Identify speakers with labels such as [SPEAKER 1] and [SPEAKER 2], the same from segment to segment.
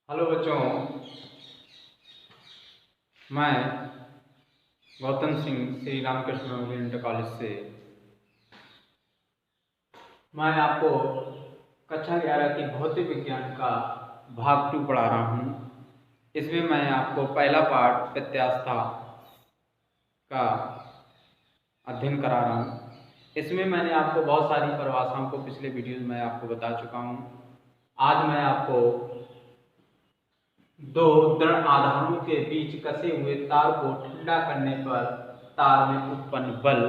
[SPEAKER 1] Hello बच्चों, मैं Gautam Singh Shri Ramakrishna Memorial Inter College से मैं आपको कक्षा 11 की भौतिक विज्ञान का भाग 2 पढ़ा रहा हूँ। इसमें मैं आपको पहला पाठ प्रत्यास्थता का अध्ययन करा रहा हूँ। इसमें मैंने आपको बहुत सारी परिभाषाओं को पिछले वीडियोज में आपको बता चुका हूँ। आज मैं आपको दो दृढ़ आधारों के बीच कसे हुए तार को ठंडा करने पर तार में उत्पन्न बल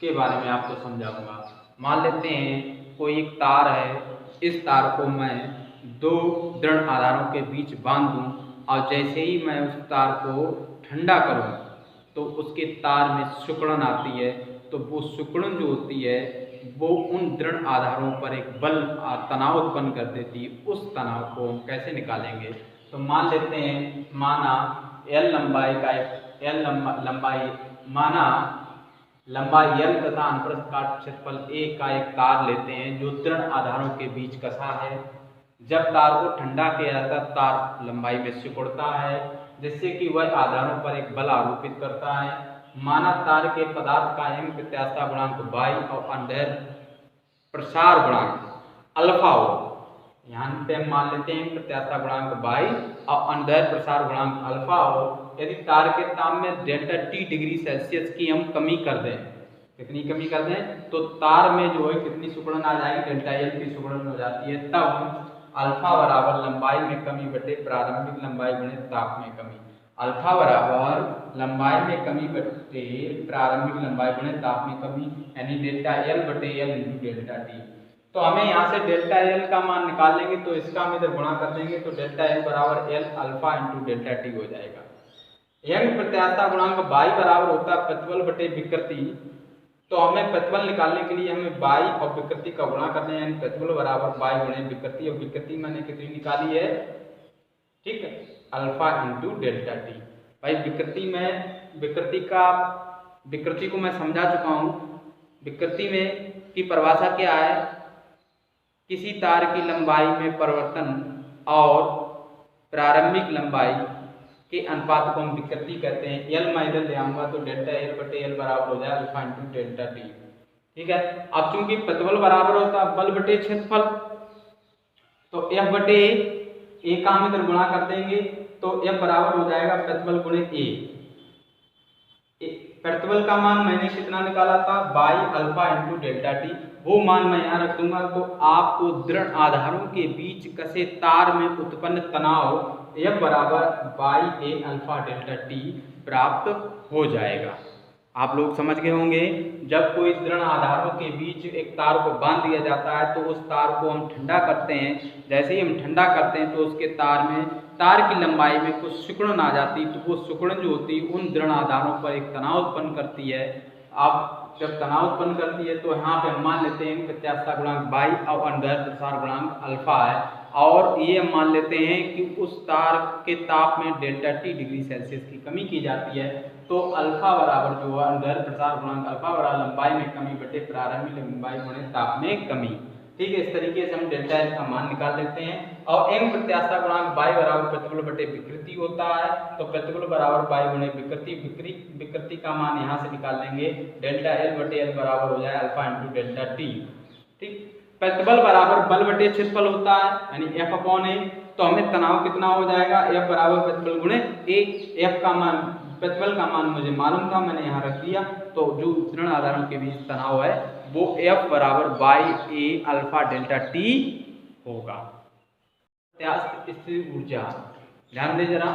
[SPEAKER 1] के बारे में आपको समझाऊंगा। मान लेते हैं कोई एक तार है, इस तार को मैं दो दृढ़ आधारों के बीच बांध दूं और जैसे ही मैं उस तार को ठंडा करूं तो उसके तार में सिकुड़न आती है। तो वो सिकुड़न जो होती है वो उन दृढ़ आधारों पर एक बल तनाव उत्पन्न कर देती है। उस तनाव को हम कैसे निकालेंगे? तो मान लेते हैं, माना L लंबाई का लंबाई L तथा अनुप्रस्थ काट क्षेत्रफल A का एक तार लेते हैं जो दृढ़ आधारों के बीच कसा है। जब तार को ठंडा किया जाता है तार लंबाई में सिकुड़ता है जिससे कि वह आधारों पर एक बल आरोपित करता है। माना तार के पदार्थ का m प्रत्यास्थता गुणांक y और अंधेर प्रसार गुणांक अल्फा हो। यहाँ पे हम मान लेते हैं प्रत्यास्थता गुणांक y और अंधेर प्रसार गुणांक अल्फा हो। यदि तार के ताप में डेल्टा T डिग्री सेल्सियस की हम कमी कर दें, कितनी कमी कर दें, तो तार में जो है कितनी सिकुड़न आ जाएगी, डेल्टा L की सिकुड़न हो जाती है। तब हम अल्फा बराबर लंबाई में कमी बटे प्रारंभिक लंबाई गुणे ताप में कमी, अल्फा बराबर लंबाई में कमी बटे प्रारंभिक लंबाई गुणे ताप में कमी, यानी डेल्टा L बटे L इंटू डेल्टा T। तो हमें यहाँ से डेल्टा L का मान निकाल लेंगे तो इसका हम इधर गुणा कर देंगे तो डेल्टा L बराबर L alpha into delta T हो जाएगा। यंग प्रत्यास्थता गुणांक y बराबर होता है प्रतिबल बटे विकृति। तो हमें प्रतिबल निकालने के लिए हमें y और विकृति का गुणा करना है, यानी प्रतिबल बराबर y गुणे विकृति, और विकृति मैंने कितनी निकाली है, ठीक है, अल्फा इंटू डेल्टा टी। भाई विकृति को मैं समझा चुका हूँ। विकृति में की परिभाषा क्या है? किसी तार की लंबाई में परिवर्तन और प्रारंभिक लंबाई के अनुपात को हम विकृति कहते हैं। L मैं इधर ले आऊंगा तो डेल्टा L बटे L बराबर हो जाए अल्फा इंटू डेल्टा टी, ठीक है। अब चूंकि प्रतिबल बराबर होता है बल बटे क्षेत्रफल, तो F बटे A का हम इधर गुणा कर देंगे तो F बराबर हो जाएगा प्रतिबल गुणे A। प्रतिबल का मान मैंने कितना निकाला था, y alpha into delta T, वो मान मैं यहाँ रख दूंगा। तो आपको दृढ़ आधारों के बीच कसे तार में उत्पन्न तनाव F बराबर y A alpha delta T प्राप्त हो जाएगा। आप लोग समझ गए होंगे। जब कोई दृढ़ आधारों के बीच एक तार को बांध दिया जाता है तो उस तार को हम ठंडा करते हैं। जैसे ही हम ठंडा करते हैं तो उसके तार की लंबाई में कुछ सिकुड़न आ जाती है। तो वो सिकुड़न जो होती है उन दृढ़ आधारों पर एक तनाव उत्पन्न करती है। अब जब तनाव उत्पन्न करती है तो यहाँ पे हम मान लेते हैं प्रत्यास्थता गुणांक y और अंधेर प्रसार गुणांक अल्फा है, और ये हम मान लेते हैं कि उस तार के ताप में डेल्टा T डिग्री सेल्सियस की कमी की जाती है। तो अल्फा बराबर जो है अंधेर प्रसार गुणांक अल्फा बराबर लंबाई में कमी बटे प्रारंभिक लंबाई गुणे ताप में कमी, ठीक है। इस तरीके से हम डेल्टा L का मान निकाल लेते हैं। और m प्रत्यास्थता गुणांक y बराबर प्रतिबल बटे विकृति होता है, तो प्रतिबल बराबर y गुणे विकृति का मान यहाँ से निकाल लेंगे, डेल्टा L बटे L बराबर हो जाए अल्फा इंटू डेल्टा T, ठीक। प्रतिबल बराबर बल बटे क्षेत्रफल होता है, यानी F अपॉन A। तो हमें तनाव कितना हो जाएगा, F बराबर प्रतिबल गुणे A। F का मान, प्रतिबल का मान मुझे मालूम था, मैंने यहाँ रख दिया। तो जो दृढ़ आधारों के बीच तनाव है वो F बराबर y A alpha delta T होगा। प्रत्यास्थ स्थिर ऊर्जा, ध्यान दें जरा।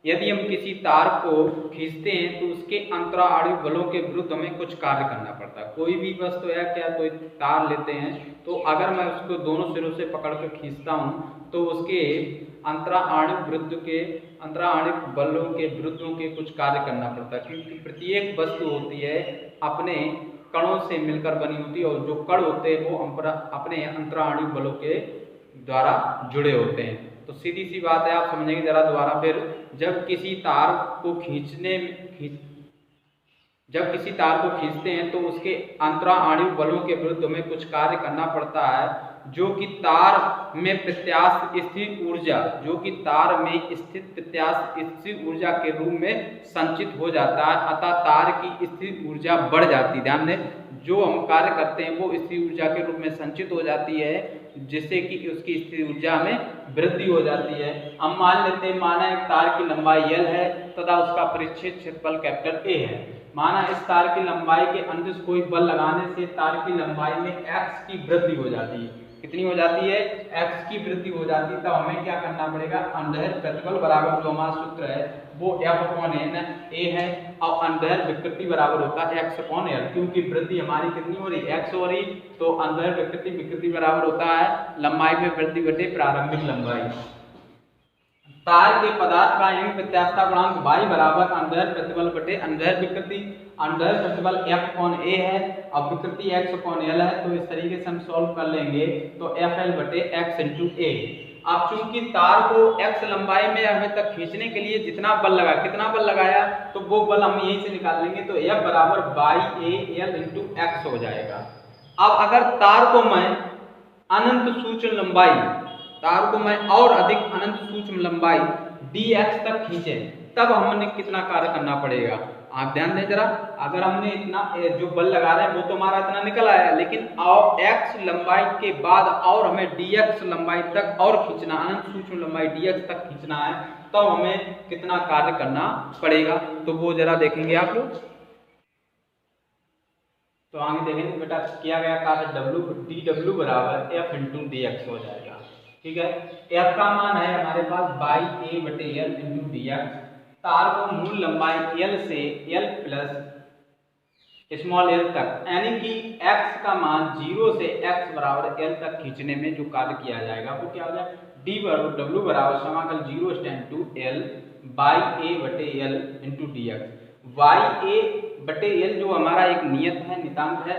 [SPEAKER 1] यदि हम किसी तार को खींचते हैं तो उसके अंतराआणविक बलों के विरुद्ध हमें कुछ कार्य करना पड़ता है। कोई भी वस्तु है क्या, कोई तार लेते हैं तो अगर मैं उसको दोनों सिरों से पकड़ कर खींचता हूँ तो उसके अंतराआणविक बलों के विरुद्धों के कुछ कार्य करना पड़ता है, क्योंकि प्रत्येक वस्तु होती है अपने कणों से मिलकर बनी होती है और जो कण होते हैं वो अपने अंतराआणविक बलों के द्वारा जुड़े होते हैं। तो सीधी सी बात है, आप समझेंगे जरा दोबारा फिर। जब किसी तार को खींचते हैं तो उसके अंतराआणविक बलों के विरुद्ध हमें कुछ कार्य करना पड़ता है जो कि तार में प्रत्यास्थ स्थिर ऊर्जा, जो कि तार में स्थित प्रत्यास्थ स्थिर ऊर्जा के रूप में संचित हो जाता है, अतः तार की स्थिर ऊर्जा बढ़ जाती है। ध्यान दें, जो हम कार्य करते हैं वो स्थिर ऊर्जा के रूप में संचित हो जाती है, जिससे कि उसकी स्थिर ऊर्जा में वृद्धि हो जाती है। हम मान लेते हैं, माना एक तार की लंबाई L है तथा उसका परिच्छेद क्षेत्रफल कैपिटल A है। माना इस तार की लंबाई के अंदर कोई बल लगाने से तार की लंबाई में x की वृद्धि हो जाती है। कितनी हो जाती है? x की वृद्धि हो जाती है। तो हमें क्या करना पड़ेगा? अंतःदैर्ध्य प्रतिबल बराबर जो हमारा सूत्र है वो F/N A है और अंतःदैर्ध्य विकृति बराबर होता है x/L, क्योंकि वृद्धि हमारी कितनी हो रही? x हो रही, तो अंतःदैर्ध्य विकृति बराबर होता है लंबाई में वृद्धि बटे प्रारंभिक लंबाई। तार के पदार्थ का यंग प्रत्यास्थता गुणांक y बराबर अंतःदैर्ध्य प्रतिबल बटे अंतःदैर्ध्य विकृति। अंतःदैर्ध्य प्रतिबल F/A है और विकृति x/L है, तो इस तरीके से हम सॉल्व कर लेंगे तो FL बटे x × A। अब चूंकि तार को x लंबाई में हमें तक खींचने के लिए जितना बल लगा, कितना बल लगाया, तो वो बल हम यहीं से निकाल लेंगे, तो F बराबर YAL × x हो जाएगा। अब अगर तार को मैं अनंत सूक्ष्म लंबाई, तार को मैं और अधिक अनंत सूक्ष्म लंबाई dx तक खींचे, तब हमने कितना कार्य करना पड़ेगा? आप ध्यान दें जरा, अगर हमने इतना जो बल लगा रहे हैं वो तो हमारा इतना निकल आया, लेकिन और x लंबाई के बाद और हमें dx लंबाई तक और खींचना, अनंत सूक्ष्म लंबाई dx तक खींचना है, तो हमें कितना कार्य करना पड़ेगा? तो वो जरा देखेंगे आप लोग। तो आगे देखेंगे बेटा, किया गया कार्य dw बराबर F × dx हो जाएगा। ठीक है, F का मान है हमारे पास YA बटे L × dx। तार को मूल लंबाई L से L प्लस स्मॉल l तक, यानी कि x का मान 0 से x बराबर L तक खींचने में जो कार्य किया जाएगा वो क्या हो जाएगा? d बराबर w बराबर समाकल 0 to L YA बटे L × dx। YA बटे L जो हमारा एक नियत है, नितांक है,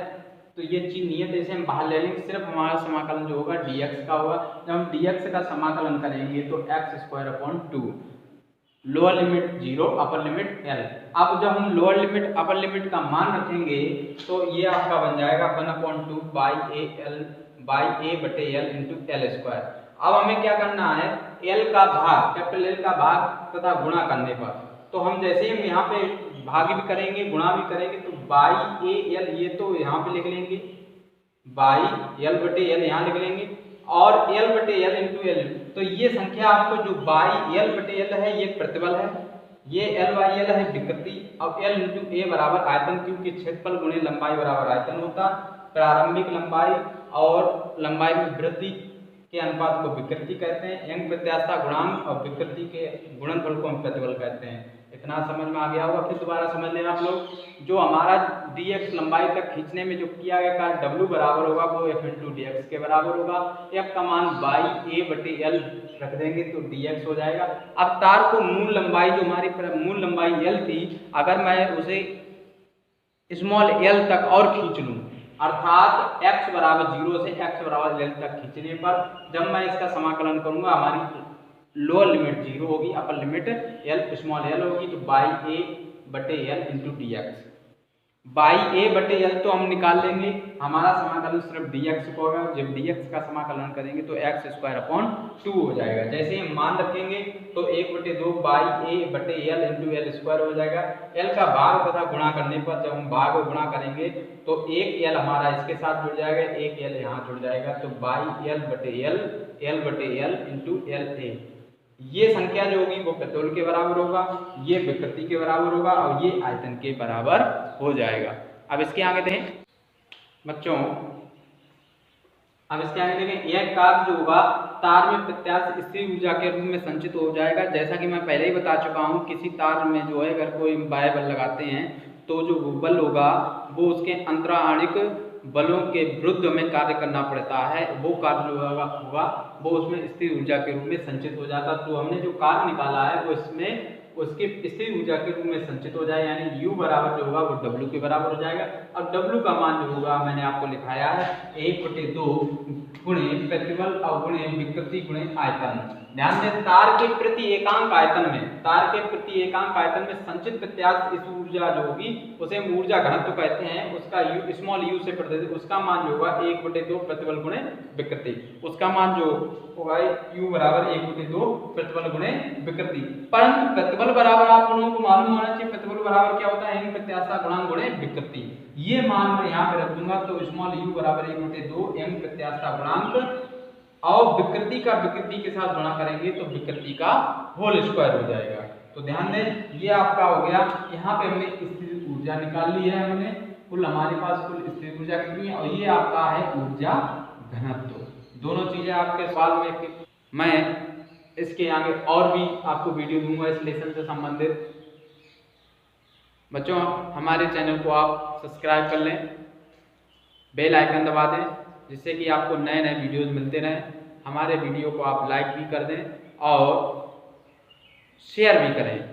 [SPEAKER 1] तो ये चीज नियत इसे हम बाहर ले लेंगे, सिर्फ हमारा समाकलन जो होगा dx का होगा। जब हम dx का समाकलन करेंगे तो x² / 2, lower limit 0 upper limit L। अब जब हम लोअर लिमिट अपर लिमिट का मान रखेंगे तो ये आपका बन जाएगा 1/2 YA बटे L × L²। अब हमें क्या करना है? L का भाग, कैपिटल L का भाग तथा गुणा करने पर, तो हम जैसे ही हम यहाँ पे भाग भी करेंगे गुणा भी करेंगे, तो YAL ये तो यहाँ पे लिख लेंगे, YL बटे L यहाँ लिख लेंगे और L बटे L × L। तो ये संख्या आपको जो YL बटे L है ये प्रतिबल है, ये LYL है विकृति, अब L × A बराबर आयतन, क्योंकि क्षेत्रफल गुणे लंबाई बराबर आयतन होता। प्रारंभिक लंबाई और लंबाई में वृद्धि के अनुपात को विकृति कहते हैं। यंग प्रत्यास्थता गुणांक और विकृति के गुणनफल को हम प्रतिबल कहते हैं। इतना समझ में आ गया होगा। फिर दोबारा समझ लेना आप लोग, जो हमारा dx लंबाई तक खींचने में जो किया गया कार्य w बराबर होगा वो F × dx के बराबर होगा। F का मान YA बटे L रख देंगे तो dx हो जाएगा। अब तार को मूल लंबाई, जो हमारी मूल लंबाई L थी, अगर मैं उसे स्मॉल l तक और खींच लूँ, अर्थात x बराबर 0 से x बराबर l तक खींचने पर जब मैं इसका समाकलन करूंगा, हमारी लोअर लिमिट 0 होगी, upper limit L small l होगी, तो YA बटे L × dx। YA बटे L तो हम निकाल लेंगे, हमारा समाकलन सिर्फ dx को होगा। जब dx का समाकलन करेंगे तो x² / 2 हो जाएगा। जैसे हम मान रखेंगे तो 1/2 YA बटे L × L² हो जाएगा। L का भाग तथा गुणा करने पर जब हम भाग और गुणा करेंगे तो एक L हमारा इसके साथ जुड़ जाएगा, एक L यहाँ जुड़ जाएगा, तो YL बटे L L बटे L × LA। ये संख्या जो होगी वो प्रतिबल के बराबर होगा, ये विकृति के बराबर होगा और ये आयतन के बराबर हो जाएगा। अब इसके आगे देखें बच्चों, अब इसके आगे देखें, यह कार्य जो होगा तार में प्रत्यास्थ स्थिर ऊर्जा के रूप में संचित हो जाएगा। जैसा कि मैं पहले ही बता चुका हूँ, किसी तार में जो है अगर कोई बाह्य बल लगाते हैं तो जो बल होगा वो उसके अंतराणिक बलों के विरुद्ध हमें कार्य करना पड़ता है। वो कार्य जो होगा वो उसमें स्थिर ऊर्जा के रूप में संचित हो जाता। तो हमने जो कार्य निकाला है वो इसमें उसके स्थिर ऊर्जा के रूप में संचित हो जाए, यानी U बराबर जो होगा वो W के बराबर हो जाएगा। अब W का मान जो होगा मैंने आपको लिखाया है 1/2 गुणे प्रतिबल और गुणे विकृति गुणे आयतन। ध्यान दें, तार के प्रति एकांक आयतन में संचित प्रत्यास्थ इस ऊर्जा जो होगी उसे हम ऊर्जा घनत्व कहते हैं। उसका u स्मॉल u से प्रतिनिधित्व, उसका मान जो होगा 1/2 प्रतिबल गुणे विकृति, उसका मान जो होगा u बराबर 1/2 प्रतिबल गुणे विकृति। परंतु प्रतिबल बराबर आप लोगों को मालूम होना चाहिए, प्रतिबल बराबर क्या होता है, प्रत्यास्थता गुणांक गुणे विकृति। ये मान मैं यहाँ पे रख दूंगा, तो स्मॉल u बराबर 1/2 m प्रत्यास्थता गुणांक और विकृति का विकृति के साथ गुणा करेंगे तो विकृति का होल स्क्वायर हो जाएगा। तो ध्यान दें, ये आपका हो गया। यहाँ पे हमने स्थिर ऊर्जा निकाल ली है, हमने कुल हमारे पास कुल स्थिर ऊर्जा कितनी है, और ये आपका है ऊर्जा घनत्व। दोनों चीजें आपके सवाल में, मैं इसके आगे और भी आपको वीडियो दूंगा इस लेसन से संबंधित। बच्चों, हमारे चैनल को आप सब्सक्राइब कर लें, बेल आइकन दबा दें, जिससे कि आपको नए नए वीडियोस मिलते रहें। हमारे वीडियो को आप लाइक भी कर दें और शेयर भी करें।